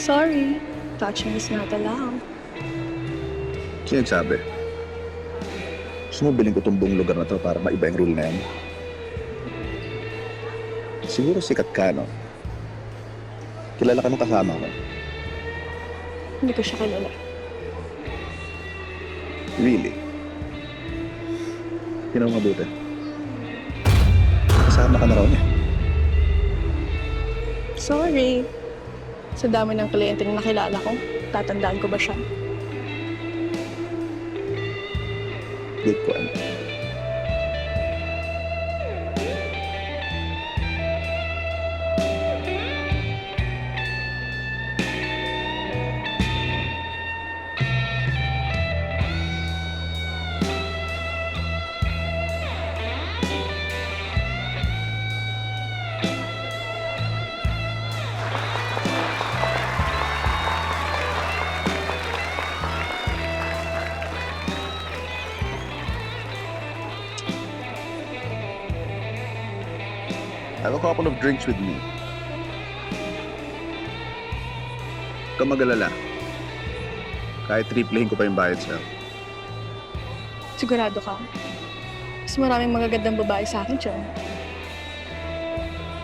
Sorry. Touching is not allowed. Sino nagsabi? Gusto mo bilhin ko itong buong lugar na to para maiba yung rule na yan? Siguro sikat ka, no? Kilala ka nung kasama ko. Hindi ko siya kilala. Really? Hindi na mabuti. Kasama ka na raw niya. Sorry. Sa dami ng kliyenteng nakilala ko, tatandaan ko ba siya? Good point. Have a couple of drinks with me. Huwag kang mag-alala. Kahit triplehin ko pa yung bayad sa'yo. Sigurado ka? Mas maraming magagandang babae sa akin dyan.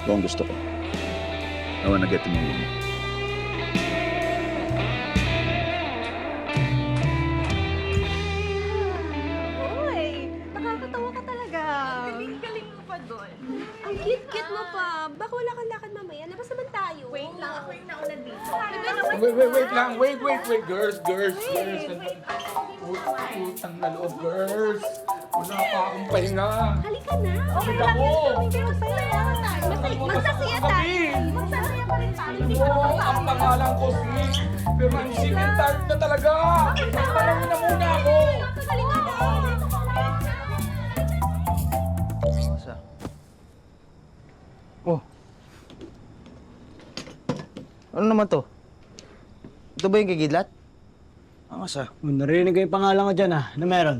Ito ang gusto ko. I wanna get to know you. Uy, nakakatawa ka talaga. Galing mo pa doon. Ang cute-cute mo pa. Baka wala kang lakad mamaya. Labas naman tayo. Wait lang, ako yung nauna dito. Wait lang. Wait. Girls. Utang na loob, girls. Wala pa akong pahinga. Halika na. Okay lang ako. Magsasaya tayo. Magsasaya pa rin tayo. Hindi ka Oo, ang nakasama. pangalan ko si... Pero ang singing tired na talaga. Panawin na muna ako. Halika na. Oh. Ano naman to? Ito ba yung gigidlat? Ang asa. Oh, narinig ko yung pangalan ko dyan ah. Ano meron?